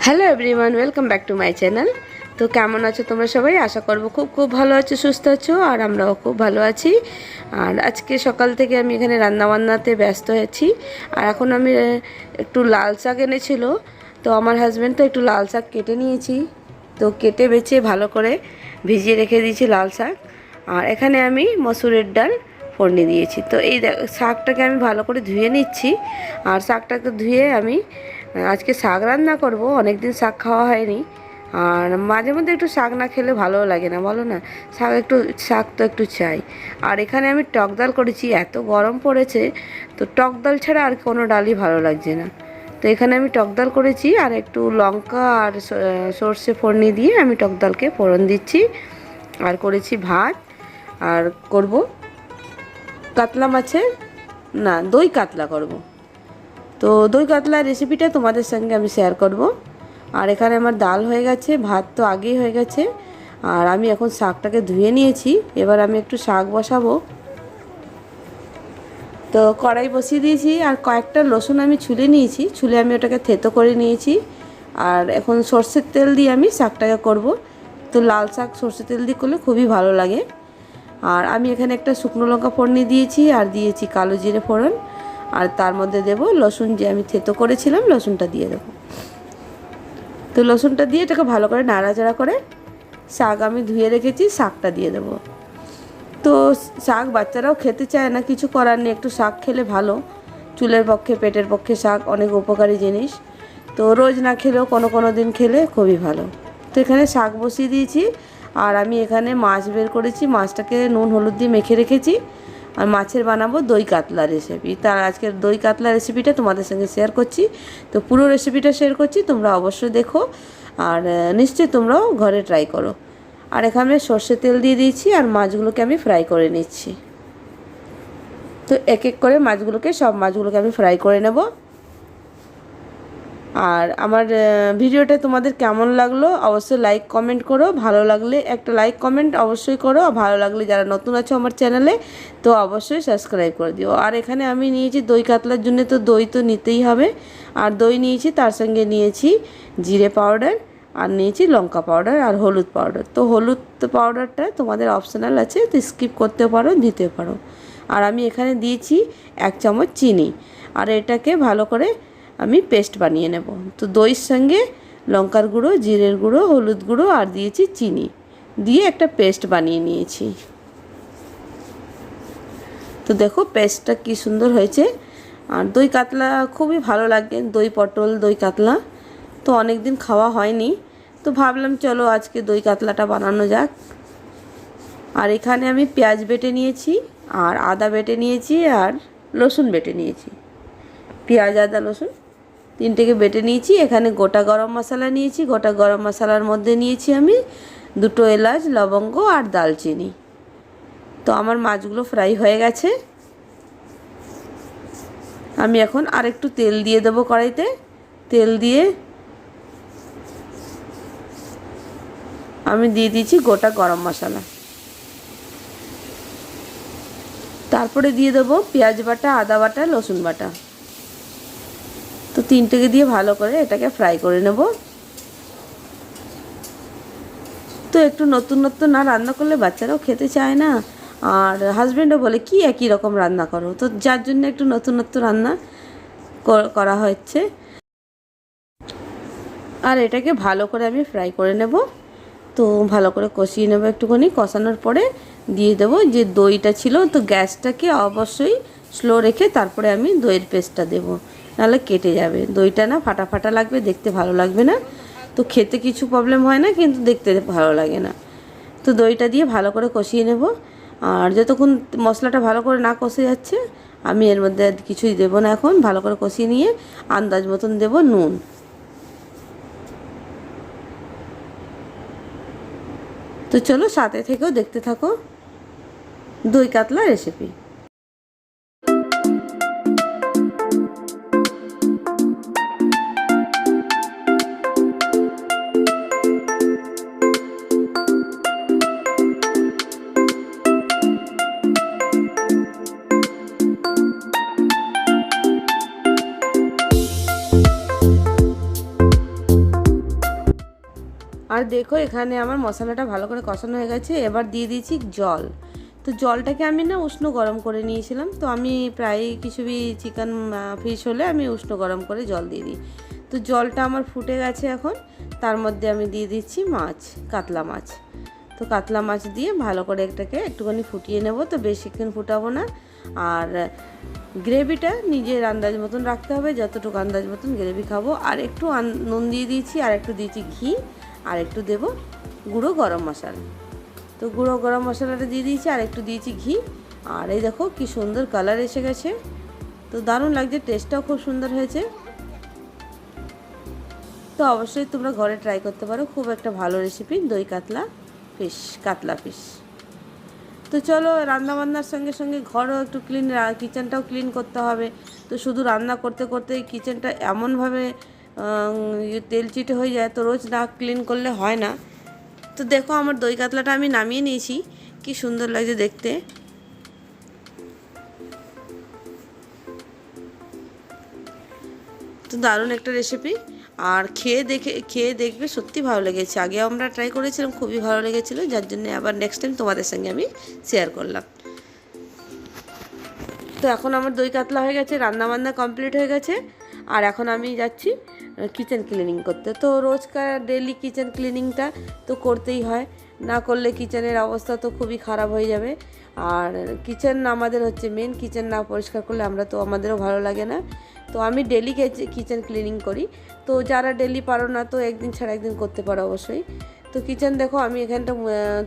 Hello everyone, welcome back to my channel. তো কেমন আছো তোমরা সবাই? আশা করবো খুব খুব ভালো আছো, সুস্থ আছো, আর আমরাও খুব ভালো আছি। আর আজকে সকাল থেকে আমি এখানে রান্নাবান্নাতে ব্যস্ত হয়েছি। আর এখন আমি একটু লাল শাক এনেছিল, তো আমার হাজব্যান্ড তো একটু লাল শাক কেটে নিয়েছি, তো কেটে বেছে ভালো করে ভিজিয়ে রেখে দিয়েছি লাল শাক। আর এখানে আমি মসুরের ডাল ফোড়নি দিয়েছি। তো এই শাকটাকে আমি ভালো করে ধুয়ে নিচ্ছি। আর শাকটাকে ধুয়ে আমি আজকে শাক রান্না করব। অনেক দিন শাক খাওয়া হয়নি, আর মাঝে মধ্যে একটু শাক না খেলে ভালোও লাগে না, বলো না? শাক তো একটু চাই। আর এখানে আমি টক ডাল করেছি, এত গরম পড়েছে, তো টক ডাল ছাড়া আর কোনো ডালই ভালো লাগছে না। তো এখানে আমি টক ডাল করেছি, আর একটু লঙ্কা আর সর্ষে ফোড়নি দিয়ে আমি টক ডালকে ফোড়ন দিচ্ছি। আর করেছি ভাত, আর করব কাতলা মাছের, না, দই কাতলা করব। তো দই কাতলার রেসিপিটা তোমাদের সঙ্গে আমি শেয়ার করব। আর এখানে আমার ডাল হয়ে গেছে, ভাত তো আগেই হয়ে গেছে, আর আমি এখন শাকটাকে ধুয়ে নিয়েছি। এবার আমি একটু শাক বসাবো। তো কড়াই বসিয়ে দিয়েছি, আর কয়েকটা রসুন আমি ছুলে নিয়েছি, ছুলে আমি ওটাকে থেতো করে নিয়েছি। আর এখন সর্ষের তেল দিয়ে আমি শাকটাকে করব। তো লাল শাক সর্ষের তেল দিয়ে করলে খুবই ভালো লাগে। আর আমি এখানে একটা শুকনো লঙ্কা ফোড়নি দিয়েছি, আর দিয়েছি কালো জিরে ফোড়ন, আর তার মধ্যে দেব লসুন, যে আমি থেতো করেছিলাম লসুনটা দিয়ে দেবো। তো লসুনটা দিয়ে এটাকে ভালো করে নাড়াচাড়া করে শাক আমি ধুয়ে রেখেছি, শাকটা দিয়ে দেবো। তো শাক বাচ্চারাও খেতে চায় না, কিছু করার নেই, একটু শাক খেলে ভালো। চুলের পক্ষে, পেটের পক্ষে শাক অনেক উপকারী জিনিস। তো রোজ না খেলেও কোনো কোনো দিন খেলে খুবই ভালো। তো এখানে শাক বসিয়ে দিয়েছি, আর আমি এখানে মাছ বের করেছি, মাছটাকে নুন হলুদ দিয়ে মেখে রেখেছি। আর মাছের বানাবো দই কাতলা রেসিপি। তার আজকের দই কাতলা রেসিপিটা তোমাদের সঙ্গে শেয়ার করছি। তো পুরো রেসিপিটা শেয়ার করছি, তোমরা অবশ্যই দেখো, আর নিশ্চয়ই তোমরাও ঘরে ট্রাই করো। আর এখানে সর্ষে তেল দিয়ে দিয়েছি, আর মাছগুলোকে আমি ফ্রাই করে নিচ্ছি। তো এক এক করে সব মাছগুলোকে আমি ফ্রাই করে নেব। আর আমার ভিডিওটা তোমাদের কেমন লাগলো অবশ্যই লাইক কমেন্ট করো। ভালো লাগলে একটা লাইক কমেন্ট অবশ্যই করো। ভালো লাগলে যারা নতুন আছো আমার চ্যানেলে, তো অবশ্যই সাবস্ক্রাইব করে দিও। আর এখানে আমি নিয়েছি দই কাতলার জন্য, তো দই তো নিতেই হবে। আর দই নিয়েছি, তার সঙ্গে নিয়েছি জিরে পাউডার, আর নিয়েছি লঙ্কা পাউডার, আর হলুদ পাউডার। তো হলুদ পাউডারটা তোমাদের অপশনাল আছে, তো স্কিপ করতে পারো, দিতে পারো। আর আমি এখানে দিয়েছি 1 চামচ চিনি। আর এটাকে ভালো করে আমি পেস্ট বানিয়ে নেব। তো দইয়ের সঙ্গে লঙ্কার গুঁড়ো, জিরের গুঁড়ো, হলুদ গুঁড়ো, আর দিয়েছি চিনি, দিয়ে একটা পেস্ট বানিয়ে নিয়েছি। তো দেখো পেস্টটা কি সুন্দর হয়েছে। আর দই কাতলা খুবই ভালো লাগে, দই পটল, দই কাতলা তো অনেক দিন খাওয়া হয়নি, তো ভাবলাম চলো আজকে দই কাতলাটা বানানো যাক। আর এখানে আমি পেঁয়াজ বেটে নিয়েছি, আর আদা বেটে নিয়েছি, আর রসুন বেটে নিয়েছি। পেঁয়াজ, আদা, রসুন তিনটেকে বেটে নিয়েছি। এখানে গোটা গরম মশলা নিয়েছি, গোটা গরম মশলার মধ্যে নিয়েছি আমি 2 এলাচ, লবঙ্গ, আর দালচিনি। তো আমার মাছগুলো ফ্রাই হয়ে গেছে। আমি এখন আরেকটু তেল দিয়ে দেবো কড়াইতে। তেল দিয়ে আমি দিয়ে দিয়েছি গোটা গরম মশলা। তারপরে দিয়ে দেবো পেঁয়াজ বাটা, আদা বাটা, রসুন বাটা। তো তিনটেকে দিয়ে ভালো করে এটাকে ফ্রাই করে নেব। তো একটু নতুন নতুন না রান্না করলে বাচ্চারাও খেতে চায় না, আর হাজব্যান্ডও বলে কি একই রকম রান্না করো, তো যার জন্য একটু নতুন নতুন রান্না করা হচ্ছে। আর এটাকে ভালো করে আমি ফ্রাই করে নেব। তো ভালো করে কষিয়ে নেব, একটুখানি কষানোর পরে দিয়ে দেবো যে দইটা ছিল। তো গ্যাসটাকে অবশ্যই স্লো রেখে তারপরে আমি দইয়ের পেস্টটা দেবো, নাহলে কেটে যাবে। দইটা না ফাটা ফাটা লাগবে, দেখতে ভালো লাগবে না। তো খেতে কিছু প্রবলেম হয় না, কিন্তু দেখতে ভালো লাগে না। তো দইটা দিয়ে ভালো করে কষিয়ে নেব। আর যতক্ষণ মশলাটা ভালো করে না কষে যাচ্ছে, আমি এর মধ্যে কিছুই দেবো না। এখন ভালো করে কষিয়ে নিয়ে আন্দাজ মতন দেবো নুন। তো চলো সাথে থেকেও দেখতে থাকো দই কাতলা রেসিপি। আর দেখো এখানে আমার মশলাটা ভালো করে কষানো হয়ে গেছে। এবার দিয়ে দিয়েছি জল। তো জলটাকে আমি না উষ্ণ গরম করে নিয়েছিলাম। তো আমি প্রায় কিছু চিকেন ফিশ হলে আমি উষ্ণ গরম করে জল দিয়ে দিই। তো জলটা আমার ফুটে গেছে এখন। তার মধ্যে আমি দিয়ে দিচ্ছি মাছ, কাতলা মাছ। তো কাতলা মাছ দিয়ে ভালো করে এটাকে একটুখানি ফুটিয়ে নেব। তো বেশিক্ষণ ফুটাবো না। আর গ্রেভিটা নিজের আন্দাজ মতন রাখতে হবে, যতটুকু আন্দাজ মতন গ্রেভি খাবো। আর একটু নুন দিয়ে দিয়েছি, আর একটু দিয়েছি ঘি, আর একটু দেবো গুঁড়ো গরম মশলা। তো গুঁড়ো গরম মশলাটা দিয়ে দিয়েছি, আর একটু দিয়েছি ঘি। আর এই দেখো কি সুন্দর কালার এসে গেছে। তো দারুণ লাগছে, টেস্টটাও খুব সুন্দর হয়েছে। তো অবশ্যই তোমরা ঘরে ট্রাই করতে পারো, খুব একটা ভালো রেসিপি দই কাতলা ফিশ, কাতলা ফিশ। তো চলো, রান্নাবান্নার সঙ্গে সঙ্গে ঘরও একটু ক্লিন, কিচেনটাও ক্লিন করতে হবে। তো শুধু রান্না করতে করতে কিচেনটা এমনভাবে তেল চিটে হয়ে যায়, তো রোজ না ক্লিন করলে হয় না। তো দেখো আমার দই কাতলাটা আমি নামিয়ে নিয়েছি, কি সুন্দর লাগছে দেখতে। তো দারুণ একটা রেসিপি। আর খেয়ে দেখবে সত্যি ভালো লেগেছে। আগে আমরা ট্রাই করেছিলাম, খুবই ভালো লেগেছিলো, যার জন্য আবার নেক্সট টাইম তোমাদের সঙ্গে আমি শেয়ার করলাম। তো এখন আমার দই কাতলা হয়ে গেছে, রান্নাবান্না কমপ্লিট হয়ে গেছে। আর এখন আমি যাচ্ছি কিচেন ক্লিনিং করতে। তো রোজকার ডেলি কিচেন ক্লিনিংটা তো করতেই হয়, না করলে কিচেনের অবস্থা তো খুবই খারাপ হয়ে যাবে। আর কিচেন আমাদের হচ্ছে মেন, কিচেন না পরিষ্কার করলে আমাদেরও ভালো লাগে না। তো আমি ডেলি কিচেন ক্লিনিং করি। তো যারা ডেলি পারো না, তো একদিন ছাড়া একদিন করতে পারো অবশ্যই। তো কিচেন দেখো আমি এখানটা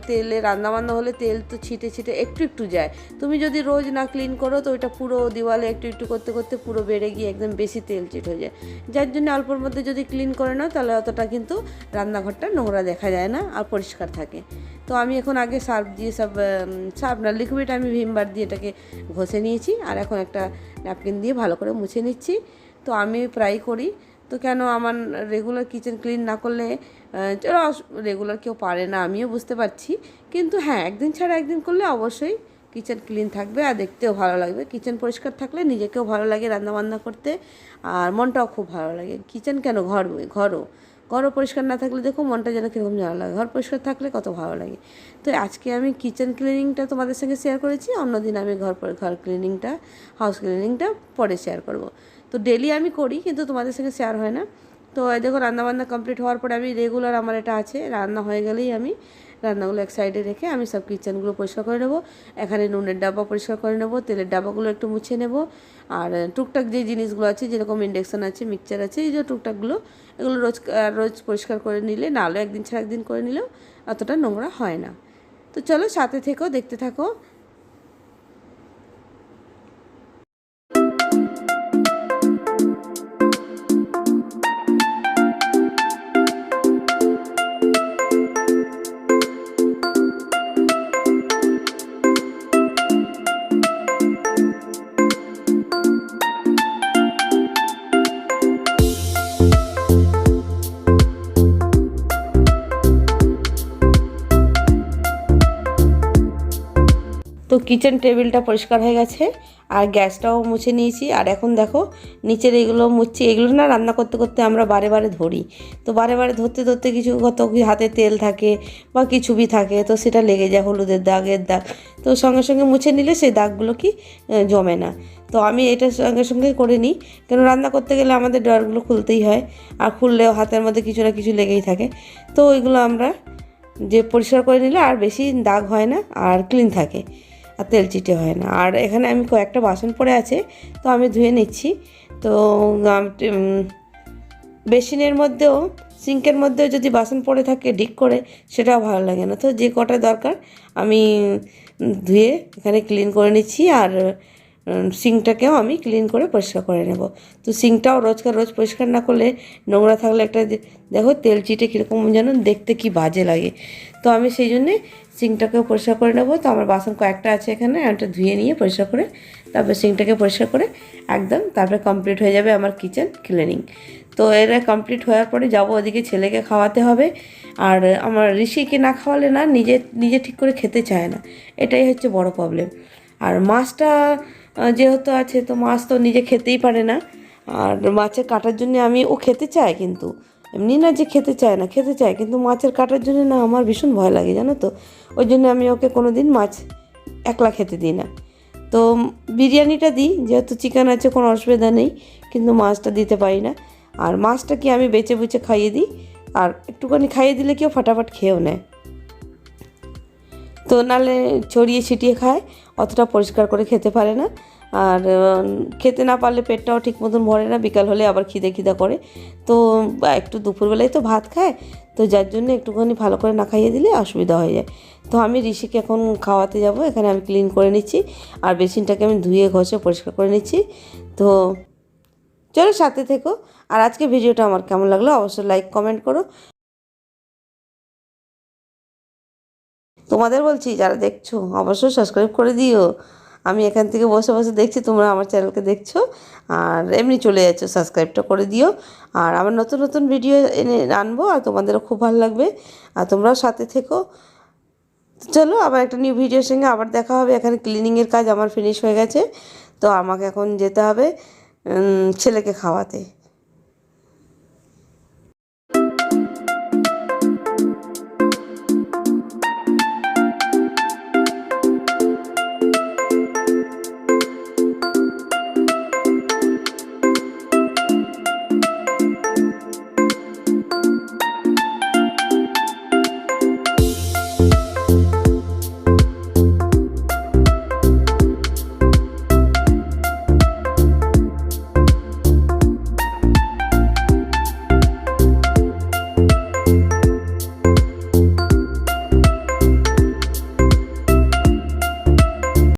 তেলে রান্নাবান্না হলে তেল তো ছিটে ছিটে একটু একটু যায়। তুমি যদি রোজ না ক্লিন করো, তো ওইটা পুরো দেওয়ালে একটু একটু করতে করতে পুরো বেড়ে গিয়ে একদম বেশি তেল চিট হয়ে যায়। যার জন্য অল্পর মধ্যে যদি ক্লিন করে নাও, তাহলে অতটা কিন্তু রান্নাঘরটা নোংরা দেখা যায় না, আর পরিষ্কার থাকে। তো আমি এখন আগে সার্ফ দিয়ে সার্ফ না, লিকুইড আমি ভিমবার দিয়ে এটাকে ঘষে নিয়েছি। আর এখন একটা ন্যাপকিন দিয়ে ভালো করে মুছে নিচ্ছি। তো আমি প্রায় করি। তো কেন আমার রেগুলার কিচেন ক্লিন না করলে, চলো রেগুলার কেউ পারে না, আমিও বুঝতে পারছি। কিন্তু হ্যাঁ, একদিন ছাড়া একদিন করলে অবশ্যই কিচেন ক্লিন থাকবে, আর দেখতেও ভালো লাগবে। কিচেন পরিষ্কার থাকলে নিজেকেও ভালো লাগে রান্নাবান্না করতে, আর মনটাও খুব ভালো লাগে। কিচেন কেন, ঘরও পরিষ্কার না থাকলে দেখো মনটা যেন কীরকম ভালো লাগে। ঘর পরিষ্কার থাকলে কত ভালো লাগে। তো আজকে আমি কিচেন ক্লিনিংটা তোমাদের সঙ্গে শেয়ার করেছি, অন্যদিন আমি ঘর ক্লিনিংটা, হাউস ক্লিনিংটা পরে শেয়ার করব। তো ডেলি আমি করি, কিন্তু তোমাদের সঙ্গে শেয়ার হয় না। তো দেখো রান্নাবান্না কমপ্লিট হওয়ার পরে আমি রেগুলার, আমার এটা আছে, রান্না হয়ে গেলেই আমি রান্নাগুলো এক সাইডে রেখে আমি সব কিচেনগুলো পরিষ্কার করে নেবো। এখানে নুনের ডাব্বা পরিষ্কার করে নেবো, তেলের ডাব্বাগুলো একটু মুছে নেব। আর টুকটাক যে জিনিসগুলো আছে, যেরকম ইন্ডাকশান আছে, মিক্সচার আছে, এই যে টুকটাকগুলো, এগুলো রোজ পরিষ্কার করে নিলে, না হলে একদিন ছাড়া একদিন করে নিলেও অতটা নোংরা হয় না। তো চলো সাথে থেকো, দেখতে থাকো। তো কিচেন টেবিলটা পরিষ্কার হয়ে গেছে, আর গ্যাসটাও মুছে নিয়েছি। আর এখন দেখো নিচের এগুলো মুছছি। এগুলো না রান্না করতে করতে আমরা বারে বারে ধরি। তো বারে বারে ধরতে ধরতে কিছু কত হাতে তেল থাকে বা কিছু থাকে, তো সেটা লেগে যায়, হলুদের দাগের দাগ। তো সঙ্গে সঙ্গে মুছে নিলে সেই দাগগুলো কি জমে না। তো আমি এটা সঙ্গে সঙ্গে করে নিই, কেন রান্না করতে গেলে আমাদের ড্রয়ারগুলো খুলতেই হয়, আর খুললেও হাতের মধ্যে কিছু না কিছু লেগেই থাকে। তো ওইগুলো আমরা যে পরিষ্কার করে নিলে আর বেশি দাগ হয় না, আর ক্লিন থাকে, আর তেল চিটে হয় না। আর এখানে আমি কয়েকটা বাসন পড়ে আছে, তো আমি ধুয়ে নিচ্ছি। তো বেসিনের মধ্যেও, সিঙ্কের মধ্যেও যদি বাসন পড়ে থাকে ডিক করে, সেটাও ভালো লাগে না। তো যে কটা দরকার আমি ধুয়ে এখানে ক্লিন করে নিচ্ছি। আর সিঙ্কটাকেও আমি ক্লিন করে পরিষ্কার করে নেব। তো সিঙ্কটাও রোজ পরিষ্কার না করলে, নোংরা থাকলে একটা দেখো তেল চিটে কীরকম যেন দেখতে কি বাজে লাগে। তো আমি সেই জন্যে সিঙ্কটাকেও পরিষ্কার করে নেব। তো আমার বাসন কয়েকটা আছে এখানে, একটা ধুয়ে নিয়ে পরিষ্কার করে তারপর সিঙ্কটাকে পরিষ্কার করে একদম, তারপরে কমপ্লিট হয়ে যাবে আমার কিচেন ক্লিনিং। তো এরা কমপ্লিট হওয়ার পরে যাবো ওদিকে, ছেলেকে খাওয়াতে হবে। আর আমার ঋষিকে না খাওয়ালে না নিজে ঠিক করে খেতে চায় না, এটাই হচ্ছে বড় প্রবলেম। আর মাছটা যেহেতু আছে, তো মাছ তো নিজে খেতেই পারে না। আর মাছের কাটার জন্য ও খেতে চায়, কিন্তু এমনি না যে খেতে চায় না, খেতে চায়, কিন্তু মাছের কাটার জন্য না আমার ভীষণ ভয় লাগে জানো তো। ওই জন্য আমি ওকে কোনো দিন মাছ একলা খেতে দিই না। তো বিরিয়ানিটা দিই, যেহেতু চিকেন আছে কোনো অসুবিধা নেই, কিন্তু মাছটা দিতে পারি না। আর মাছটা কি আমি বেছে বুছে খাইয়ে দিই, আর একটুখানি খাইয়ে দিলে কেউ ফাটাফাট খেয়েও নেয়। তো নালে ছড়িয়ে ছিটিয়ে খায়, অতটা পরিষ্কার করে খেতে পারে না। আর খেতে না পারলে পেটটাও ঠিক মতন ভরে না, বিকাল হলে আবার খিদে খিদে করে। তো একটু দুপুরবেলায় তো ভাত খায়, তো যার জন্য একটুখানি ভালো করে না খাইয়ে দিলে অসুবিধা হয়ে যায়। তো আমি ঋষিকে এখন খাওয়াতে যাব, এখানে আমি ক্লিন করে নিচ্ছি, আর বেসিনটাকে আমি ধুয়ে ঘষে পরিষ্কার করে নিচ্ছি। তো চলো সাথে থেকো। আর আজকে ভিডিওটা আমার কেমন লাগলো অবশ্যই লাইক কমেন্ট করো। তোমাদের বলছি যারা দেখছো অবশ্যই সাবস্ক্রাইব করে দিও। আমি এখান থেকে বসে বসে দেখছি, তোমরা আমার চ্যানেলকে দেখছো আর এমনি চলে যাচ্ছো, সাবস্ক্রাইবটা করে দিও। আর আমার নতুন নতুন ভিডিও এনে আনবো, আর তোমাদেরও খুব ভালো লাগবে, আর তোমরাও সাথে থেকো। চলো আবার একটা নিউ ভিডিওর সঙ্গে আবার দেখা হবে। এখানে ক্লিনিংয়ের কাজ আমার ফিনিশ হয়ে গেছে, তো আমাকে এখন যেতে হবে ছেলেকে খাওয়াতে।